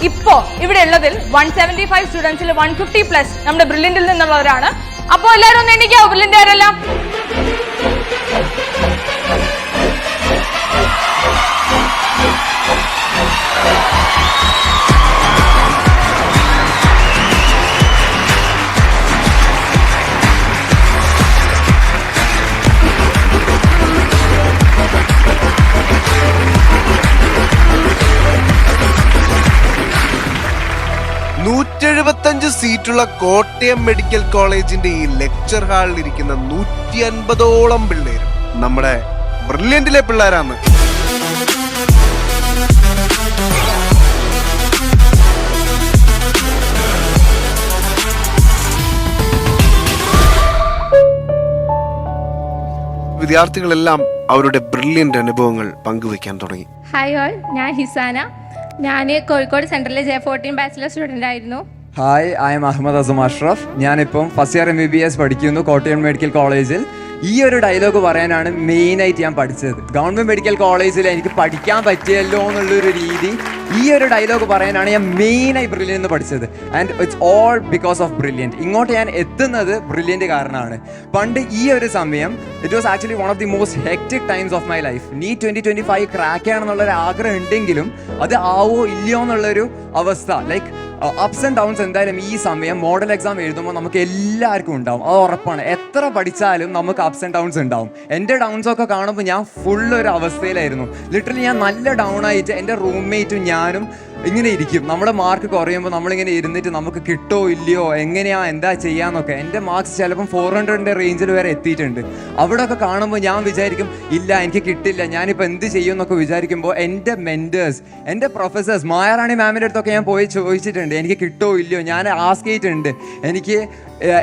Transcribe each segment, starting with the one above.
ഇപ്പോ ഇവിടെ ഉള്ളതിൽ 175 സ്റ്റുഡൻസിൽ 150+ നമ്മുടെ ബ്രില്യന്റിൽ നിന്നുള്ളവരാണ്. അപ്പോ എല്ലാവരും ഒന്ന് എണ്ണിക്കാവോ ബ്രില്യന്റ് ആരെല്ലാം? സീറ്റുള്ള കോട്ടയം മെഡിക്കൽ കോളേജിന്റെ ഈ ലെക്ചർ ഹാളിൽ ഇരിക്കുന്ന 150ഓളം പിള്ളേർ നമ്മുടെ ബ്രില്യന്റിലെ പിള്ളേരാണ്. വിദ്യാർത്ഥികളെല്ലാം അവരുടെ ബ്രില്യന്റ് അനുഭവങ്ങൾ പങ്കുവെക്കാൻ തുടങ്ങി. ഹായ് ഓൾ, ഞാൻ ഹിസാന. ഞാൻ കോഴിക്കോട് സെൻട്രലിലെ J14 ബാച്ചിലർ സ്റ്റുഡൻ്റ് ആയിരുന്നു. Hi, I am Ahammed Azam Ashraf. ഞാനിപ്പം ഫസ്റ്റ് ഇയർ MBBS പഠിക്കുന്നു കോട്ടയം മെഡിക്കൽ കോളേജിൽ. ഈ ഒരു ഡയലോഗ് പറയാനാണ് മെയിനായിട്ട് ഞാൻ പഠിച്ചത്. ഗവൺമെൻറ് മെഡിക്കൽ കോളേജിൽ എനിക്ക് പഠിക്കാൻ പറ്റിയല്ലോ എന്നുള്ളൊരു രീതി, ഈ ഒരു ഡയലോഗ് പറയാനാണ് ഞാൻ മെയിനായി ബ്രില്യൻ്റ് എന്ന് പഠിച്ചത്. And it's all because of Brilliant. ഇങ്ങോട്ട് ഞാൻ എത്തുന്നത് ബ്രില്യൻ്റ് കാരണമാണ്. പണ്ട് ഈ ഒരു സമയം it was actually one of the most hectic times of my life. NEET 2025 crack ചെയ്യണമെന്നുള്ളൊരു ആഗ്രഹം ഉണ്ടെങ്കിലും അത് ആവോ ഇല്ലയോ എന്നുള്ളൊരു അവസ്ഥ, ലൈക്ക് അപ്സ് ആൻഡ് ഡൗൺസ് എന്തായാലും ഈ സമയം മോഡൽ എക്സാം എഴുതുമ്പോൾ നമുക്ക് എല്ലാവർക്കും ഉണ്ടാവും, അത് ഉറപ്പാണ്. എത്ര പഠിച്ചാലും നമുക്ക് അപ്സ് ആൻഡ് ഡൗൺസ് ഉണ്ടാവും. എൻ്റെ ഡൗൺസ് ഒക്കെ കാണുമ്പോൾ ഞാൻ ഫുൾ ഒരു അവസ്ഥയിലായിരുന്നു. ലിറ്ററലി ഞാൻ നല്ല ഡൗൺ ആയിട്ട് എൻ്റെ റൂംമേറ്റും ഞാനും ഇങ്ങനെ ഇരിക്കും. നമ്മുടെ മാർക്ക് കുറയുമ്പോൾ നമ്മളിങ്ങനെ ഇരുന്നിട്ട് നമുക്ക് കിട്ടോ ഇല്ലയോ, എങ്ങനെയാ എന്താ ചെയ്യാന്നൊക്കെ. എൻ്റെ മാർക്സ് ചിലപ്പം 400ന്റെ റേഞ്ചിൽ വരെ എത്തിയിട്ടുണ്ട്. അവിടെയൊക്കെ കാണുമ്പോൾ ഞാൻ വിചാരിക്കും ഇല്ല എനിക്ക് കിട്ടില്ല, ഞാനിപ്പോൾ എന്ത് ചെയ്യും എന്നൊക്കെ വിചാരിക്കുമ്പോൾ എൻ്റെ മെൻറ്റേഴ്സ്, എൻ്റെ പ്രൊഫസേഴ്സ്, മായാറാണി മാമിൻ്റെ അടുത്തൊക്കെ ഞാൻ പോയി ചോദിച്ചിട്ടുണ്ട് എനിക്ക് കിട്ടോ ഇല്ലയോ. ഞാൻ ആസ്ക് ചെയ്തിട്ടുണ്ട് എനിക്ക്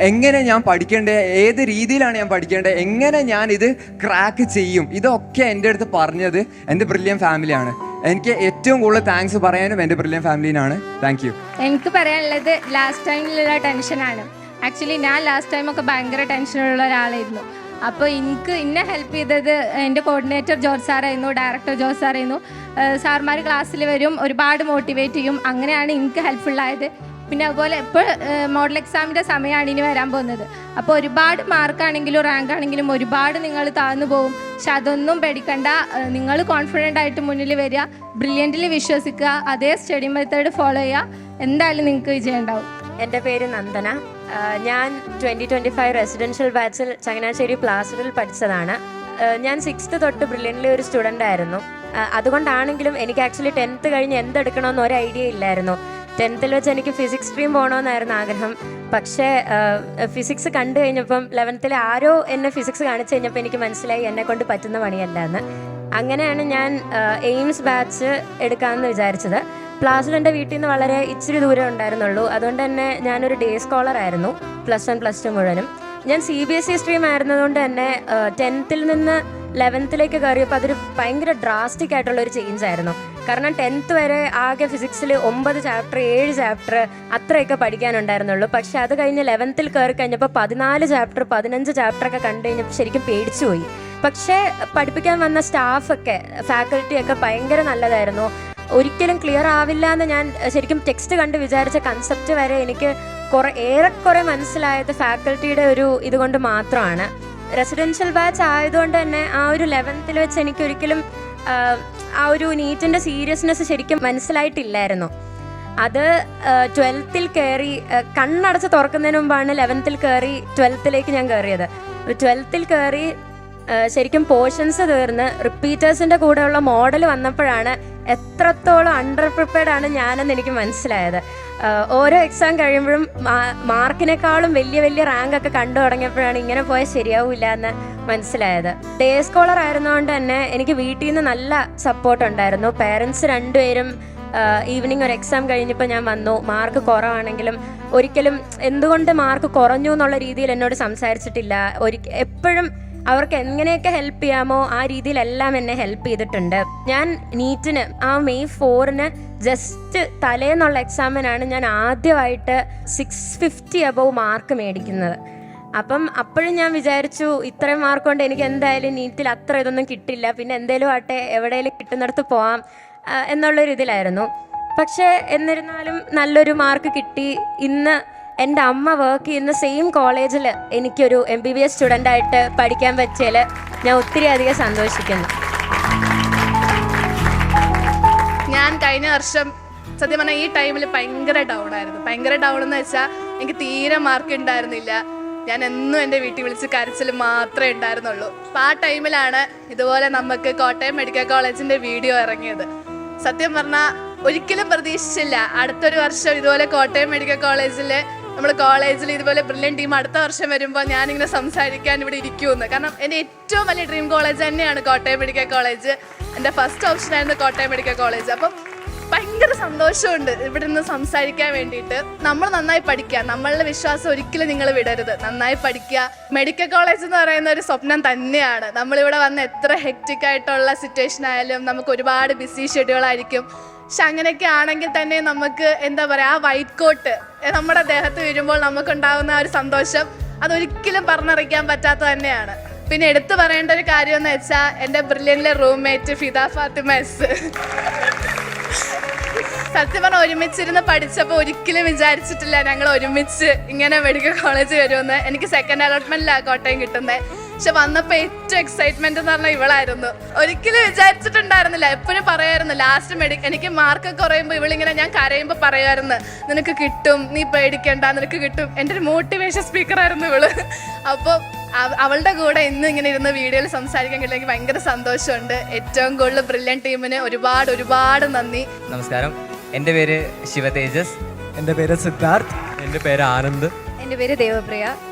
എങ്ങനെ ഞാൻ പഠിക്കേണ്ടത്, ഏത് രീതിയിലാണ് ഞാൻ പഠിക്കേണ്ടത്, എങ്ങനെ ഞാൻ ഇത് ക്രാക്ക് ചെയ്യും. ഇതൊക്കെ എൻ്റെ അടുത്ത് പറഞ്ഞത് എൻ്റെ ബ്രില്യൻ ഫാമിലിയാണ്. എനിക്ക് ഏറ്റവും കൂടുതൽ താങ്ക്സ് പറയാനും എൻ്റെ ബ്രില്യൻ ഫാമിലിനാണ്. Thank you. എനിക്ക് പറയാനുള്ളത് ലാസ്റ്റ് ടൈമിലുള്ള ടെൻഷനാണ്. ആക്ച്വലി ഞാൻ ലാസ്റ്റ് ടൈമൊക്കെ ഭയങ്കര ടെൻഷനുള്ള ഒരാളായിരുന്നു. അപ്പോൾ എന്നെ ഹെൽപ്പ് ചെയ്തത് എൻ്റെ കോർഡിനേറ്റർ ജോർജ് സാറായിരുന്നു, ഡയറക്ടർ ജോർജ് സാറായിരുന്നു. സാർമാർ ക്ലാസ്സിൽ വരും, ഒരുപാട് മോട്ടിവേറ്റ് ചെയ്യും. അങ്ങനെയാണ് എനിക്ക് ഹെൽപ്ഫുള്ളായത്. പിന്നെ അതുപോലെ ഇപ്പോൾ മോഡൽ എക്സാമിൻ്റെ സമയമാണ് ഇനി വരാൻ പോകുന്നത്. അപ്പോൾ ഒരുപാട് മാർക്കാണെങ്കിലും റാങ്ക് ആണെങ്കിലും ഒരുപാട് നിങ്ങൾ താഴ്ന്നു പോകും. പക്ഷെ അതൊന്നും പേടിക്കണ്ട, നിങ്ങൾ കോൺഫിഡൻ്റ് ആയിട്ട് മുന്നിൽ വരിക, ബ്രില്യൻ്റിൽ വിശ്വസിക്കുക, അതേ സ്റ്റഡി മെത്തേഡ് ഫോളോ ചെയ്യുക, എന്തായാലും നിങ്ങൾക്ക് വിജയം ഉണ്ടാവും. എൻ്റെ പേര് നന്ദന. ഞാൻ 2025 റെസിഡൻഷ്യൽ ബാച്ചിൽ ചങ്ങനാശ്ശേരി പ്ലാസിഡിൽ പഠിച്ചതാണ്. ഞാൻ 6th തൊട്ട് ബ്രില്യൻ്റിലെ ഒരു സ്റ്റുഡൻ്റ് ആയിരുന്നു. അതുകൊണ്ടാണെങ്കിലും എനിക്ക് ആക്ച്വലി 10th കഴിഞ്ഞ് എന്തെടുക്കണമെന്ന് ഒരു ഐഡിയ ഇല്ലായിരുന്നു. 10th വെച്ച് എനിക്ക് ഫിസിക്സ് സ്ട്രീം പോകണമെന്നായിരുന്നു ആഗ്രഹം. പക്ഷേ ഫിസിക്സ് കണ്ടു കഴിഞ്ഞപ്പം 11th ആരോ എന്നെ ഫിസിക്സ് കാണിച്ചു കഴിഞ്ഞപ്പോൾ എനിക്ക് മനസ്സിലായി എന്നെ കൊണ്ട് പറ്റുന്ന പണിയല്ല എന്ന്. അങ്ങനെയാണ് ഞാൻ എയിംസ് ബാച്ച് എടുക്കാമെന്ന് വിചാരിച്ചത്. പ്ലാസിൽ എൻ്റെ വീട്ടിൽ നിന്ന് വളരെ ഇച്ചിരി ദൂരം ഉണ്ടായിരുന്നുള്ളൂ. അതുകൊണ്ട് തന്നെ ഞാനൊരു ഡേ സ്കോളർ ആയിരുന്നു +1 +2 മുഴുവനും. ഞാൻ CBSE സ്ട്രീം ആയിരുന്നതുകൊണ്ട് തന്നെ 10th നിന്ന് 11th കയറിയപ്പോൾ അതൊരു ഭയങ്കര ഡ്രാസ്റ്റിക് ആയിട്ടുള്ളൊരു ചേഞ്ച് ആയിരുന്നു. കാരണം 10th വരെ ആകെ ഫിസിക്സിൽ 9 ചാപ്റ്റർ 7 ചാപ്റ്റർ അത്രയൊക്കെ പഠിക്കാനുണ്ടായിരുന്നുള്ളൂ. പക്ഷെ അത് കഴിഞ്ഞ് 11th കയറി കഴിഞ്ഞപ്പോൾ 14 ചാപ്റ്റർ 15 ചാപ്റ്ററൊക്കെ കണ്ടു കഴിഞ്ഞപ്പോൾ ശരിക്കും പേടിച്ചു പോയി. പക്ഷേ പഠിപ്പിക്കാൻ വന്ന സ്റ്റാഫൊക്കെ ഫാക്കൽറ്റിയൊക്കെ ഭയങ്കര നല്ലതായിരുന്നു. ഒരിക്കലും ക്ലിയർ ആവില്ല എന്ന് ഞാൻ ശരിക്കും ടെക്സ്റ്റ് കണ്ട് വിചാരിച്ച കൺസെപ്റ്റ് വരെ എനിക്ക് ഏറെക്കുറെ മനസ്സിലായത് ഫാക്കൽറ്റിയുടെ ഒരു ഇതുകൊണ്ട് മാത്രമാണ്. റെസിഡൻഷ്യൽ ബാച്ച് ആയതുകൊണ്ട് തന്നെ ആ ഒരു 11th വെച്ച് എനിക്കൊരിക്കലും ആ ഒരു നീറ്റിൻ്റെ സീരിയസ്നെസ് ശരിക്കും മനസ്സിലായിട്ടില്ലായിരുന്നു. അത് 12th കയറി കണ്ണടച്ച് തുറക്കുന്നതിന് മുമ്പാണ് 11th കയറി 12th ഞാൻ കയറിയത്. 12th കയറി ശരിക്കും പോർഷൻസ് തീർന്ന് റിപ്പീറ്റേഴ്സിൻ്റെ കൂടെയുള്ള മോഡൽ വന്നപ്പോഴാണ് എത്രത്തോളം അണ്ടർ പ്രിപ്പയർഡ് ആണ് ഞാനെന്ന് എനിക്ക് മനസ്സിലായത്. ഓരോ എക്സാം കഴിയുമ്പോഴും മാർക്കിനേക്കാളും വലിയ വലിയ റാങ്കൊക്കെ കണ്ടു തുടങ്ങിയപ്പോഴാണ് ഇങ്ങനെ പോയാൽ ശരിയാവില്ല എന്ന് മനസ്സിലായത്. ഡേ സ്കോളർ ആയിരുന്നതുകൊണ്ട് തന്നെ എനിക്ക് വീട്ടിൽ നിന്ന് നല്ല സപ്പോർട്ട് ഉണ്ടായിരുന്നു. പേരൻസ് രണ്ടുപേരും ഈവനിങ് ഒരു എക്സാം കഴിഞ്ഞപ്പോൾ ഞാൻ വന്നു, മാർക്ക് കുറവാണെങ്കിലും ഒരിക്കലും എന്തുകൊണ്ട് മാർക്ക് കുറഞ്ഞു എന്നുള്ള രീതിയിൽ എന്നോട് സംസാരിച്ചിട്ടില്ല. എപ്പോഴും അവർക്ക് എങ്ങനെയൊക്കെ ഹെൽപ്പ് ചെയ്യാമോ ആ രീതിയിലെല്ലാം എന്നെ ഹെൽപ്പ് ചെയ്തിട്ടുണ്ട്. ഞാൻ നീറ്റിന് ആ May 4 ജസ്റ്റ് തലേന്നുള്ള എക്സാമിനാണ് ഞാൻ ആദ്യമായിട്ട് 650 above മാർക്ക് മേടിക്കുന്നത്. അപ്പം അപ്പോഴും ഞാൻ വിചാരിച്ചു ഇത്രയും മാർക്ക് കൊണ്ട് എനിക്ക് എന്തായാലും നീറ്റിൽ അത്ര ഇതൊന്നും കിട്ടില്ല, പിന്നെ എന്തേലും ആട്ടെ എവിടെയെങ്കിലും കിട്ടുന്നിടത്ത് പോവാം എന്നുള്ളൊരു ഇതിലായിരുന്നു. പക്ഷേ എന്നിരുന്നാലും നല്ലൊരു മാർക്ക് കിട്ടി. ഇന്ന് എൻ്റെ അമ്മ വർക്ക് ചെയ്യുന്ന സെയിം കോളേജിൽ എനിക്കൊരു MBBS സ്റ്റുഡൻ്റായിട്ട് പഠിക്കാൻ പറ്റിയതിൽ ഞാൻ ഒത്തിരി അധികം സന്തോഷിക്കുന്നു. ഞാൻ കഴിഞ്ഞ വർഷം സത്യം പറഞ്ഞാൽ ഈ ടൈമിൽ ഭയങ്കര ഡൗൺ ആയിരുന്നു. ഭയങ്കര ഡൗൺ എന്ന് വെച്ചാൽ എനിക്ക് തീരെ മാർക്ക് ഉണ്ടായിരുന്നില്ല. ഞാൻ എന്നും എൻ്റെ വീട്ടിൽ വിളിച്ച് കരച്ചിൽ മാത്രമേ ഉണ്ടായിരുന്നുള്ളൂ. അപ്പം ആ ടൈമിലാണ് ഇതുപോലെ നമുക്ക് കോട്ടയം മെഡിക്കൽ കോളേജിൻ്റെ വീഡിയോ ഇറങ്ങിയത്. സത്യം പറഞ്ഞാൽ ഒരിക്കലും പ്രതീക്ഷിച്ചില്ല അടുത്തൊരു വർഷം ഇതുപോലെ കോട്ടയം മെഡിക്കൽ കോളേജിൽ ഇതുപോലെ ബ്രില്യൻ്റ് ടീം അടുത്ത വർഷം വരുമ്പോൾ ഞാനിങ്ങനെ സംസാരിക്കാൻ ഇവിടെ ഇരിക്കുമെന്ന്. കാരണം എൻ്റെ ഏറ്റവും വലിയ ഡ്രീം കോളേജ് തന്നെയാണ് കോട്ടയം മെഡിക്കൽ കോളേജ്. എൻ്റെ ഫസ്റ്റ് ഓപ്ഷനായിരുന്നു കോട്ടയം മെഡിക്കൽ കോളേജ്. അപ്പം ഭയങ്കര സന്തോഷമുണ്ട് ഇവിടെ നിന്ന് സംസാരിക്കാൻ വേണ്ടിയിട്ട്. നമ്മൾ നന്നായി പഠിക്കുക, നമ്മളുടെ വിശ്വാസം ഒരിക്കലും നിങ്ങൾ വിടരുത്. നന്നായി പഠിക്കുക. മെഡിക്കൽ കോളേജ് എന്ന് പറയുന്ന ഒരു സ്വപ്നം തന്നെയാണ്. നമ്മളിവിടെ വന്ന് എത്ര ഹെക്റ്റിക് ആയിട്ടുള്ള സിറ്റുവേഷൻ ആയാലും നമുക്ക് ഒരുപാട് ബിസി ഷെഡ്യൂളായിരിക്കും. പക്ഷെ അങ്ങനെയൊക്കെ ആണെങ്കിൽ തന്നെ നമുക്ക് എന്താ പറയുക, ആ വൈറ്റ് കോട്ട് നമ്മുടെ ദേഹത്ത് വീഴുമ്പോൾ നമുക്കുണ്ടാകുന്ന ആ ഒരു സന്തോഷം അതൊരിക്കലും പറഞ്ഞറിയിക്കാൻ പറ്റാത്ത തന്നെയാണ്. പിന്നെ എടുത്തു പറയേണ്ട ഒരു കാര്യം എന്ന് വെച്ചാൽ എൻ്റെ ബ്രില്യൻ്റിലെ റൂംമേറ്റ് ഫിദ ഫാത്തിമ എസ്. സത്യം പറഞ്ഞാൽ ഒരുമിച്ചിരുന്ന് പഠിച്ചപ്പോൾ ഒരിക്കലും വിചാരിച്ചിട്ടില്ല ഞങ്ങൾ ഒരുമിച്ച് ഇങ്ങനെ മെഡിക്കൽ കോളേജ് വരുമെന്ന്. എനിക്ക് സെക്കൻഡ് അലോട്ട്മെൻറ്റിലാണ് കോട്ടയം കിട്ടുന്നത്. പക്ഷെ വന്നപ്പോൾ ഏറ്റവും എക്സൈറ്റ്മെന്റ് എന്ന് പറഞ്ഞാൽ ഇവളായിരുന്നു. ഒരിക്കലും വിചാരിച്ചിട്ടുണ്ടായിരുന്നില്ല. എപ്പോഴും പറയായിരുന്നു ലാസ്റ്റ് എനിക്ക് മാർക്ക് കുറയുമ്പോൾ ഇവളിങ്ങനെ ഞാൻ കരയുമ്പോൾ പറയുമായിരുന്നു നിനക്ക് കിട്ടും, നീ പേടിക്കണ്ട, നിനക്ക് കിട്ടും. എൻ്റെ ഒരു മോട്ടിവേഷൻ സ്പീക്കറായിരുന്നു ഇവള്. അപ്പോൾ അവളുടെ കൂടെ ഇന്ന് ഇങ്ങനെ ഇരുന്ന് വീഡിയോയിൽ സംസാരിക്കാൻ കിട്ടിയ എനിക്ക് ഭയങ്കര സന്തോഷമുണ്ട്. ഏറ്റവും കൂടുതൽ ബ്രില്യൻ്റ് ടീമിന് ഒരുപാട് നന്ദി. നമസ്കാരം, എൻ്റെ പേര് ശിവതേജസ്. എൻ്റെ പേര് സിദ്ധാർത്ഥ്. എൻ്റെ പേര് ആനന്ദ്. എൻ്റെ പേര് ദേവപ്രിയ.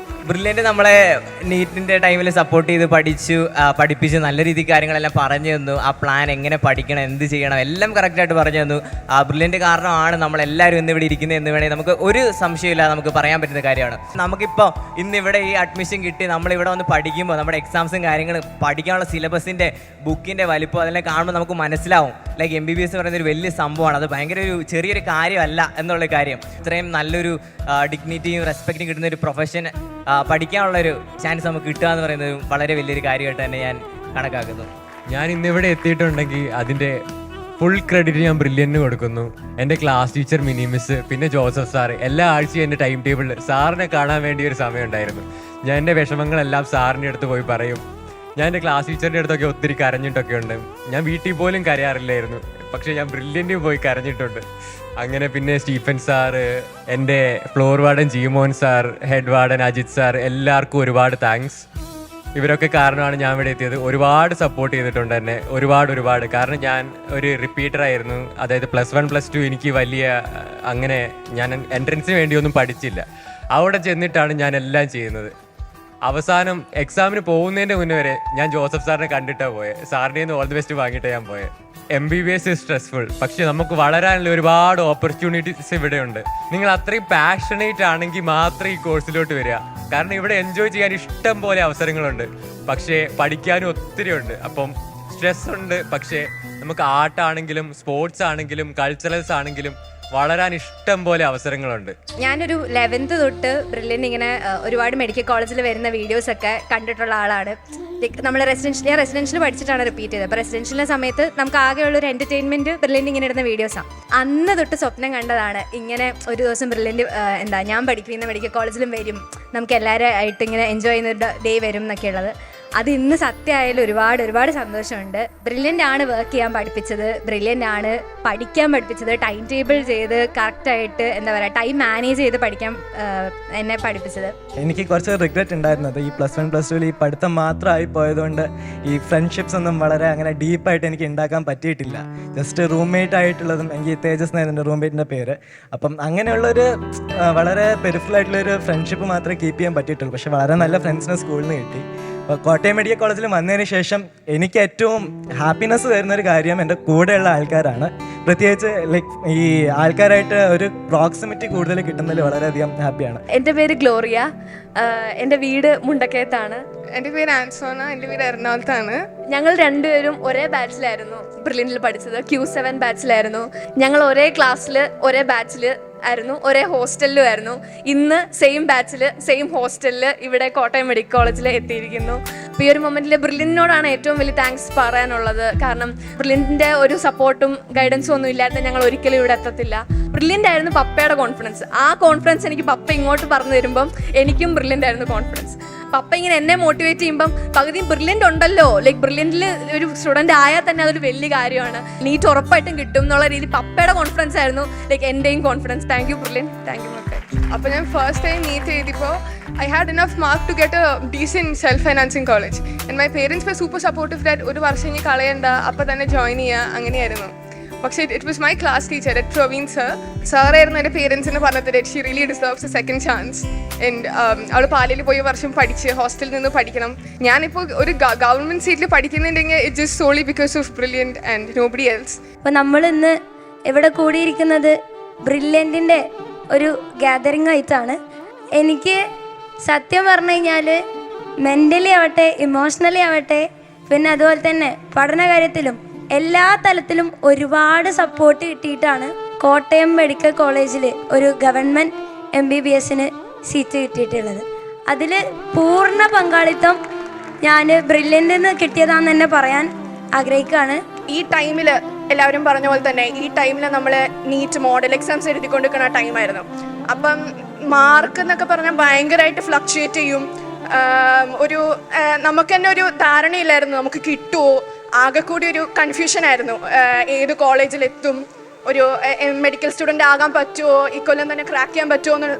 ബ്രില്യൻ്റ് നമ്മളെ നീറ്റിൻ്റെ ടൈമിൽ സപ്പോർട്ട് ചെയ്ത് പഠിപ്പിച്ച് നല്ല രീതിക്ക് കാര്യങ്ങളെല്ലാം പറഞ്ഞു തന്നു. ആ പ്ലാൻ എങ്ങനെ പഠിക്കണം, എന്ത് ചെയ്യണം, എല്ലാം കറക്റ്റായിട്ട് പറഞ്ഞു തന്നു. ആ ബ്രില്യൻ്റ് കാരണമാണ് നമ്മളെല്ലാവരും ഇന്ന് ഇവിടെ ഇരിക്കുന്നത് എന്ന് വേണമെങ്കിൽ നമുക്ക് ഒരു സംശയമില്ല നമുക്ക് പറയാൻ പറ്റുന്ന കാര്യമാണ്. നമുക്കിപ്പോൾ ഇന്നിവിടെ ഈ അഡ്മിഷൻ കിട്ടി നമ്മളിവിടെ വന്ന് പഠിക്കുമ്പോൾ നമ്മുടെ എക്സാംസും കാര്യങ്ങളും പഠിക്കാനുള്ള സിലബസിൻ്റെ ബുക്കിൻ്റെ വലിപ്പം അതെല്ലാം കാണുമ്പോൾ നമുക്ക് മനസ്സിലാവും ലൈക്ക് MBBS എന്ന് പറയുന്ന ഒരു വലിയ സംഭവമാണ്. അത് ഭയങ്കര ഒരു ചെറിയൊരു കാര്യമല്ല എന്നുള്ള കാര്യം. ഇത്രയും നല്ലൊരു ഡിഗ്നിറ്റിയും റെസ്പെക്റ്റും കിട്ടുന്ന ഒരു പ്രൊഫഷൻ പഠിക്കാനുള്ളൊരു ചാൻസ് നമുക്ക് കിട്ടുക എന്ന് പറയുന്നത് വളരെ വലിയൊരു കാര്യമായിട്ട് തന്നെ ഞാൻ കണക്കാക്കുന്നു. ഞാൻ ഇന്നിവിടെ എത്തിയിട്ടുണ്ടെങ്കിൽ അതിൻ്റെ ഫുൾ ക്രെഡിറ്റ് ഞാൻ ബ്രില്യൻറ്റിന് കൊടുക്കുന്നു. എൻ്റെ ക്ലാസ് ടീച്ചർ മിനിമിസ്, പിന്നെ ജോസഫ് സാറ് എല്ലാ ആഴ്ചയും എൻ്റെ ടൈം ടേബിളിൽ സാറിനെ കാണാൻ വേണ്ടി ഒരു സമയം ഉണ്ടായിരുന്നു. ഞാൻ എൻ്റെ വിഷമങ്ങളെല്ലാം സാറിൻ്റെ അടുത്ത് പോയി പറയും. ഞാൻ എൻ്റെ ക്ലാസ് ടീച്ചറിൻ്റെ അടുത്തൊക്കെ ഒത്തിരി കരഞ്ഞിട്ടൊക്കെ ഉണ്ട്. ഞാൻ വീട്ടിൽ പോലും കരയാറില്ലായിരുന്നു, പക്ഷേ ഞാൻ ബ്രില്യൻറ്റിൽ പോയി കരഞ്ഞിട്ടുണ്ട്. അങ്ങനെ പിന്നെ സ്റ്റീഫൻ സാറ്, എൻ്റെ floor warden Jeemon sir, head warden Ajith sir, എല്ലാവർക്കും ഒരുപാട് താങ്ക്സ്. ഇവരൊക്കെ കാരണമാണ് ഞാൻ ഇവിടെ എത്തിയത്. ഒരുപാട് സപ്പോർട്ട് ചെയ്തിട്ടുണ്ട് എന്നെ, ഒരുപാട്. കാരണം ഞാൻ ഒരു റിപ്പീറ്ററായിരുന്നു. അതായത് +1 +2 എനിക്ക് വലിയ അങ്ങനെ ഞാൻ എൻട്രൻസിന് വേണ്ടിയൊന്നും പഠിച്ചില്ല. അവിടെ ചെന്നിട്ടാണ് ഞാൻ എല്ലാം ചെയ്യുന്നത്. അവസാനം എക്സാമിന് പോകുന്നതിൻ്റെ മുന്നേ വരെ ഞാൻ ജോസഫ് സാറിനെ കണ്ടിട്ടാണ് പോയത്. സാറിൻ്റെ നിന്ന് ഓൾ ദി ബെസ്റ്റ് വാങ്ങിയിട്ടാണ് ഞാൻ പോയത്. MBBS സ്ട്രെസ്ഫുൾ, പക്ഷെ നമുക്ക് വളരാനുള്ള ഒരുപാട് ഓപ്പർച്യൂണിറ്റീസ് ഇവിടെ ഉണ്ട്. നിങ്ങൾ അത്രയും പാഷനേറ്റ് ആണെങ്കിൽ മാത്രമേ ഈ കോഴ്സിലോട്ട് വരിക. കാരണം ഇവിടെ എൻജോയ് ചെയ്യാൻ ഇഷ്ടം പോലെ അവസരങ്ങളുണ്ട്, പക്ഷേ പഠിക്കാനും ഒത്തിരി ഉണ്ട്. അപ്പം സ്ട്രെസ് ഉണ്ട്, പക്ഷേ നമുക്ക് ആർട്ടാണെങ്കിലും സ്പോർട്സ് ആണെങ്കിലും കൾച്ചറൽസ് ആണെങ്കിലും വളരാൻ ഇഷ്ടം പോലെ അവസരങ്ങളുണ്ട്. ഞാനൊരു 11th തൊട്ട് ബ്രില്യൻ്റ് ഇങ്ങനെ ഒരുപാട് മെഡിക്കൽ കോളേജിൽ വരുന്ന വീഡിയോസൊക്കെ കണ്ടിട്ടുള്ള ആളാണ്. നമ്മൾ ഞാൻ റെസിഡൻഷ്യൽ പഠിച്ചിട്ടാണ് റിപ്പീറ്റ് ചെയ്തത്. അപ്പോൾ റെസിഡൻഷ്യലിൻ്റെ സമയത്ത് നമുക്ക് ആകെയുള്ളൊരു എൻ്റർടൈൻമെൻറ്റ് ബ്രില്യൻ്റ് ഇങ്ങനെ ഇടുന്ന വീഡിയോസാണ്. അന്ന് തൊട്ട് സ്വപ്നം കണ്ടതാണ് ഇങ്ങനെ ഒരു ദിവസം ബ്രില്യൻ്റ് ഞാൻ പഠിക്കുന്ന മെഡിക്കൽ കോളേജിലും വരും, നമുക്ക് എല്ലാവരും ആയിട്ട് ഇങ്ങനെ എൻജോയ് ചെയ്യുന്ന ഡേ വരും എന്നൊക്കെ ഉള്ളത്. അത് ഇന്ന് സത്യമായാലും ഒരുപാട് സന്തോഷമുണ്ട്. ബ്രില്യൻ്റ് ആണ് വർക്ക് ചെയ്യാൻ പഠിപ്പിച്ചത്, ബ്രില്യൻ്റ് ആണ് പഠിക്കാൻ പഠിപ്പിച്ചത്. ടൈം ടേബിൾ ചെയ്ത് കറക്റ്റായിട്ട് എന്താ പറയുക ടൈം മാനേജ് ചെയ്ത് പഠിക്കാൻ എന്നെ പഠിപ്പിച്ചത്. എനിക്ക് കുറച്ച് റിഗ്രറ്റ് ഉണ്ടായിരുന്നത് ഈ +1 +2 ഈ പഠിത്തം മാത്രമായി പോയതുകൊണ്ട് ഈ ഫ്രണ്ട്ഷിപ്സ് ഒന്നും വളരെ അങ്ങനെ ഡീപ്പായിട്ട് എനിക്ക് ഉണ്ടാക്കാൻ പറ്റിയിട്ടില്ല. ജസ്റ്റ് റൂംമേറ്റ് ആയിട്ടുള്ളതും, എനിക്ക് തേജസ് എന്നായിരുന്നു എൻ്റെ റൂംമേറ്റിൻ്റെ പേര്. അപ്പം അങ്ങനെയുള്ളൊരു വളരെ പെരിഫറൽ ആയിട്ടുള്ളൊരു ഫ്രണ്ട്ഷിപ്പ് മാത്രമേ കീപ്പ് ചെയ്യാൻ പറ്റിയിട്ടുള്ളൂ. പക്ഷേ വളരെ നല്ല ഫ്രണ്ട്സിനെ സ്കൂളിൽ നിന്ന് കിട്ടി. കോട്ടയം മെഡിക്കൽ കോളേജിൽ വന്നതിന് ശേഷം എനിക്ക് ഏറ്റവും ഹാപ്പിനെസ് തരുന്നൊരു കാര്യം എൻ്റെ കൂടെയുള്ള ആൾക്കാരാണ്. പ്രത്യേകിച്ച് ലൈക്ക് ഈ ആൾക്കാരായിട്ട് ഒരു പ്രോക്സിമിറ്റി കൂടുതൽ കിട്ടുന്നതിൽ വളരെയധികം ഹാപ്പിയാണ്. എൻ്റെ പേര് ഗ്ലോറിയ, എൻ്റെ വീട് മുണ്ടക്കയത്താണ്. എൻ്റെ പേര് ആൻസോന, എൻ്റെ വീട് എറണാകുളത്താണ്. ഞങ്ങൾ രണ്ടുപേരും ഒരേ ബാച്ചിലായിരുന്നു ബ്രില്യൻ്റിൽ പഠിച്ചത്. Q7 ബാച്ചിലായിരുന്നു. ഞങ്ങൾ ഒരേ ക്ലാസ്സിൽ ഒരേ ബാച്ചിൽ ആയിരുന്നു, ഒരേ ഹോസ്റ്റലിലും ആയിരുന്നു. ഇന്ന് സെയിം ബാച്ചിൽ സെയിം ഹോസ്റ്റലിൽ ഇവിടെ കോട്ടയം മെഡിക്കൽ കോളേജിൽ എത്തിയിരിക്കുന്നു. അപ്പോൾ ഈ ഒരു മൊമെൻറ്റിൽ ബ്രില്യൻറ്റിനോടാണ് ഏറ്റവും വലിയ താങ്ക്സ് പറയാനുള്ളത്. കാരണം ബ്രില്യൻറ്റിൻ്റെ ഒരു സപ്പോർട്ടും ഗൈഡൻസും ഒന്നും ഇല്ലായിരുന്നു ഞങ്ങൾ ഒരിക്കലും ഇവിടെ എത്തത്തില്ല. ബ്രില്യൻ്റ് ആയിരുന്നു പപ്പയുടെ കോൺഫിഡൻസ്. ആ കോൺഫിഡൻസ് എനിക്ക് പപ്പ ഇങ്ങോട്ട് പറഞ്ഞു തരുമ്പം എനിക്കും ബ്രില്യൻ്റ് ആയിരുന്നു കോൺഫിഡൻസ്. പപ്പ ഇങ്ങനെ എന്നെ മോട്ടിവേറ്റ് ചെയ്യുമ്പം പകുതി ബ്രില്യൻ്റ് ഉണ്ടല്ലോ, ലൈക്ക് ബ്രില്യൻറ്റിൽ ഒരു സ്റ്റുഡൻ്റ് ആയാൽ തന്നെ അതൊരു വലിയ കാര്യമാണ്, നീറ്റ് ഉറപ്പായിട്ടും കിട്ടും എന്നുള്ള രീതിയിൽ പപ്പയുടെ കോൺഫിഡൻസ് ആയിരുന്നു ലൈക്ക് എൻ്റെയും confidence. Thank you Brilliant, thank you മക്കളെ. അപ്പോൾ ഞാൻ ഫസ്റ്റ് ടൈം നീറ്റ് എഴുതിയപ്പോൾ I had enough mark to get a decent self-financing college. And my parents were super supportive that ഒരു വർഷം ഇനി കളയണ്ട, അപ്പോൾ തന്നെ ജോയിൻ ചെയ്യുക, അങ്ങനെയായിരുന്നു. പക്ഷേ it was my class teacher at Praveen സാറായിരുന്നു എൻ്റെ പേരൻസിന് പറഞ്ഞത് she really deserves a second chance. And അവൾ പാലയിൽ പോയി വർഷം പഠിച്ച് ഹോസ്റ്റലിൽ നിന്ന് പഠിക്കണം. ഞാനിപ്പോൾ ഒരു ഗവൺമെൻറ് സീറ്റിൽ പഠിക്കുന്നുണ്ടെങ്കിൽ it just solely because of Brilliant and nobody else. അപ്പോൾ നമ്മളിന്ന് ഇവിടെ കൂടിയിരിക്കുന്നത് ബ്രില്യൻറ്റിൻ്റെ ഒരു ഗ്യാതറിംഗ് ആയിട്ടാണ്. എനിക്ക് സത്യം പറഞ്ഞു കഴിഞ്ഞാൽ മെൻ്റലി ആവട്ടെ ഇമോഷണലി ആവട്ടെ പിന്നെ അതുപോലെ തന്നെ പഠന കാര്യത്തിലും എല്ലാ തലത്തിലും ഒരുപാട് സപ്പോർട്ട് കിട്ടിയിട്ടാണ് കോട്ടയം മെഡിക്കൽ കോളേജിൽ ഒരു ഗവൺമെൻറ് MBBSന് സീറ്റ് കിട്ടിയിട്ടുള്ളത്. അതിൽ പൂർണ്ണ പങ്കാളിത്തം ഞാൻ ബ്രില്യൻ്റിൽ നിന്ന് കിട്ടിയതാണെന്ന് തന്നെ പറയാൻ ആഗ്രഹിക്കുകയാണ്. ഈ ടൈമിൽ എല്ലാവരും പറഞ്ഞ പോലെ തന്നെ ഈ ടൈമിൽ നമ്മൾ നീറ്റ് മോഡൽ എക്സാംസ് എഴുതിക്കൊണ്ടിരിക്കുന്ന ടൈമായിരുന്നു. അപ്പം മാർക്ക് എന്നൊക്കെ പറഞ്ഞാൽ ഭയങ്കരമായിട്ട് ഫ്ലക്ച്വേറ്റ് ചെയ്യും. ഒരു നമുക്ക് തന്നെ ഒരു ധാരണയില്ലായിരുന്നു നമുക്ക് കിട്ടുമോ, ആകെ കൂടി ഒരു കൺഫ്യൂഷനായിരുന്നു. ഏത് കോളേജിലെത്തും, ഒരു മെഡിക്കൽ സ്റ്റുഡൻ്റ് ആകാൻ പറ്റുമോ, ഇക്കൊല്ലം തന്നെ ക്രാക്ക് ചെയ്യാൻ പറ്റുമോ എന്ന്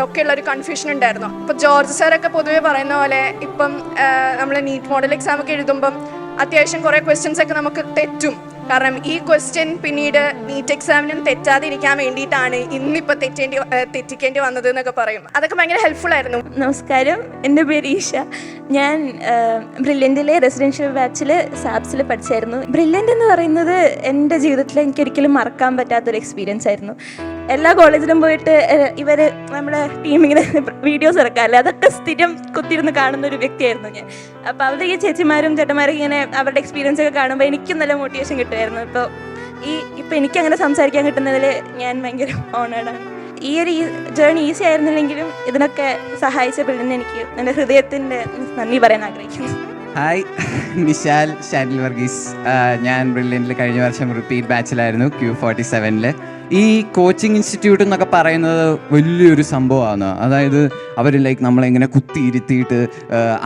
ഒക്കെയുള്ള ഒരു കൺഫ്യൂഷൻ ഉണ്ടായിരുന്നു. ഇപ്പോൾ ജോർജ് സാറൊക്കെ പൊതുവേ പറയുന്ന പോലെ ഇപ്പം നമ്മൾ നീറ്റ് മോഡൽ എക്സാം ഒക്കെ എഴുതുമ്പം അത്യാവശ്യം കുറേ ക്വസ്റ്റ്യൻസ് ഒക്കെ നമുക്ക് തെറ്റും. കാരണം ഈ ക്വസ്റ്റ്യൻ പിന്നീട് നീറ്റ് എക്സാമിനും തെറ്റാതിരിക്കാൻ വേണ്ടിയിട്ടാണ് ഇന്നിപ്പോൾ തെറ്റിക്കേണ്ടി വന്നത് എന്നൊക്കെ പറയും. അതൊക്കെ ഭയങ്കര ഹെൽപ്ഫുൾ ആയിരുന്നു. നമസ്കാരം, എൻ്റെ പേര് ഈഷ. ഞാൻ ബ്രില്യൻറ്റിലെ റെസിഡൻഷ്യൽ ബാച്ചിൽ സാബ്സിൽ പഠിച്ചായിരുന്നു. ബ്രില്യൻ്റ് എന്ന് പറയുന്നത് എൻ്റെ ജീവിതത്തിൽ എനിക്കൊരിക്കലും മറക്കാൻ പറ്റാത്തൊരു എക്സ്പീരിയൻസ് ആയിരുന്നു. എല്ലാ കോളേജിലും പോയിട്ട് ഇവർ നമ്മുടെ ടീമിങ്ങനെ വീഡിയോസ് ഇറക്കാറില്ല, അതൊക്കെ സ്ഥിരം കുത്തിയിരുന്ന് കാണുന്ന ഒരു വ്യക്തിയായിരുന്നു ഞാൻ. അപ്പോൾ അവരുടെ ഈ ചേച്ചിമാരും ചേട്ടന്മാരും ഇങ്ങനെ അവരുടെ എക്സ്പീരിയൻസ് ഒക്കെ കാണുമ്പോൾ എനിക്കും നല്ല മോട്ടിവേഷൻ കിട്ടുമായിരുന്നു. ഇപ്പോൾ എനിക്കങ്ങനെ സംസാരിക്കാൻ കിട്ടുന്നതിൽ ഞാൻ ഭയങ്കര ഓണേഡാണ്. ഈ ഒരു ജേർണി ഈസി ആയിരുന്നില്ലെങ്കിലും ഇതിനൊക്കെ സഹായിച്ച ബ്രില്യൻ്റ് എനിക്ക് എൻ്റെ ഹൃദയത്തിൻ്റെ നന്ദി പറയാൻ ആഗ്രഹിക്കുന്നു. ഹായ്, നിശാൽ ഷാനിൽ വർഗീസ്. ഞാൻ ബ്രില്യൻറ്റിൽ കഴിഞ്ഞ വർഷം റിപ്പീറ്റ് ബാച്ചിലായിരുന്നു Q47. ഈ കോച്ചിങ് ഇൻസ്റ്റിറ്റ്യൂട്ട് എന്നൊക്കെ പറയുന്നത് വലിയൊരു സംഭവമാണ്. അതായത് അവർ ലൈക്ക് നമ്മളെങ്ങനെ കുത്തിയിരുത്തിയിട്ട്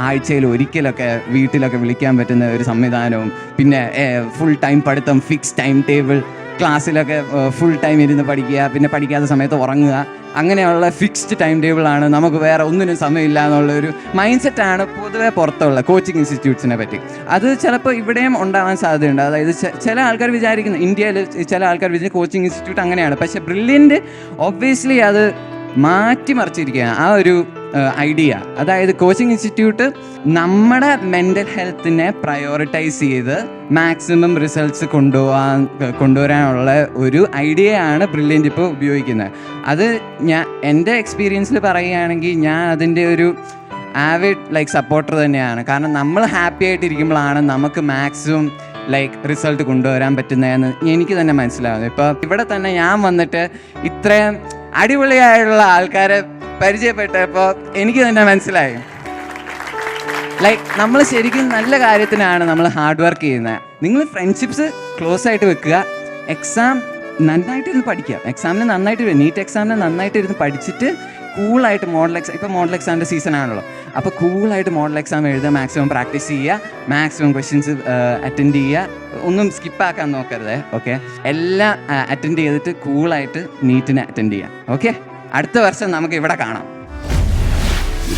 ആഴ്ചയിൽ ഒരിക്കലൊക്കെ വീട്ടിലൊക്കെ വിളിക്കാൻ പറ്റുന്ന ഒരു സംവിധാനവും പിന്നെ ഫുൾ ടൈം പഠിത്തം, ഫിക്സ് ടൈം ടേബിൾ, ക്ലാസ്സിലൊക്കെ ഫുൾ ടൈം ഇരുന്ന് പഠിക്കുക, പിന്നെ പഠിക്കാത്ത സമയത്ത് ഉറങ്ങുക, അങ്ങനെയുള്ള ഫിക്സ്ഡ് ടൈം ടേബിളാണ്. നമുക്ക് വേറെ ഒന്നിനും സമയമില്ല എന്നുള്ളൊരു മൈൻഡ് സെറ്റാണ് പൊതുവെ പുറത്തുള്ള കോച്ചിങ് ഇൻസ്റ്റിറ്റ്യൂട്ട്സിനെ പറ്റി. അത് ചിലപ്പോൾ ഇവിടെയും ഉണ്ടാകാൻ സാധ്യതയുണ്ട്. അതായത് ചില ആൾക്കാർ വിചാരിക്കുന്നു, ഇന്ത്യയിൽ ചില ആൾക്കാർ വിചാരിക്കുന്ന കോച്ചിങ് ഇൻസ്റ്റിറ്റ്യൂട്ട് അങ്ങനെയാണ്. പക്ഷേ ബ്രില്യൻറ്റ് ഒബ്വിയസ്ലി അത് മാറ്റിമറിച്ചിരിക്കുകയാണ് ആ ഒരു ഐഡിയ. അതായത് കോച്ചിങ് ഇൻസ്റ്റിറ്റ്യൂട്ട് നമ്മുടെ മെൻ്റൽ ഹെൽത്തിനെ പ്രയോറിറ്റൈസ് ചെയ്ത് മാക്സിമം റിസൾട്ട്സ് കൊണ്ടുവരാനുള്ള ഒരു ഐഡിയയാണ് ബ്രില്യൻറ്റ് ഇപ്പോൾ ഉപയോഗിക്കുന്നത്. അത് എൻ്റെ എക്സ്പീരിയൻസിൽ പറയുകയാണെങ്കിൽ ഞാൻ അതിൻ്റെ ഒരു ആവിഡ് ലൈക്ക് സപ്പോർട്ടർ തന്നെയാണ്. കാരണം നമ്മൾ ഹാപ്പി ആയിട്ടിരിക്കുമ്പോഴാണ് നമുക്ക് മാക്സിമം ലൈക്ക് റിസൾട്ട് കൊണ്ടുവരാൻ പറ്റുന്നതെന്ന് എനിക്ക് തന്നെ മനസ്സിലാവുന്നത്. ഇപ്പോൾ ഇവിടെ തന്നെ ഞാൻ വന്നിട്ട് ഇത്രയും അടിപൊളിയായുള്ള ആൾക്കാരെ പരിചയപ്പെട്ടപ്പോൾ എനിക്ക് തന്നെ മനസ്സിലായി ലൈക്ക് നമ്മൾ ശരിക്കും നല്ല കാര്യത്തിനാണ് നമ്മൾ ഹാർഡ് വർക്ക് ചെയ്യുന്നത്. നിങ്ങൾ ഫ്രണ്ട്ഷിപ്സ് ക്ലോസ് ആയിട്ട് വെക്കുക, എക്സാം നന്നായിട്ടിരുന്ന് പഠിക്കുക, എക്സാമിന് നന്നായിട്ട് നീറ്റ് എക്സാമിന് നന്നായിട്ടിരുന്ന് പഠിച്ചിട്ട് കൂളായിട്ട് മോഡൽ എക്സാം, ഇപ്പോൾ മോഡൽ എക്സാമിൻ്റെ സീസൺ ആണല്ലോ, അപ്പോൾ കൂളായിട്ട് മോഡൽ എക്സാം എഴുതുക, മാക്സിമം പ്രാക്ടീസ് ചെയ്യുക, മാക്സിമം ക്വസ്റ്റ്യൻസ് അറ്റൻഡ് ചെയ്യുക, ഒന്നും സ്കിപ്പാക്കാൻ നോക്കരുത്. ഓക്കെ, എല്ലാം അറ്റൻഡ് ചെയ്തിട്ട് കൂളായിട്ട് നീറ്റിനെ അറ്റൻഡ് ചെയ്യുക. ഓക്കെ, അടുത്ത വർഷം നമുക്ക് ഇവിടെ കാണാം.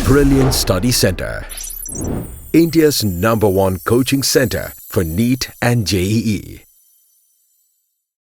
Brilliant Study Center, India's #1 coaching center for NEET and JEE.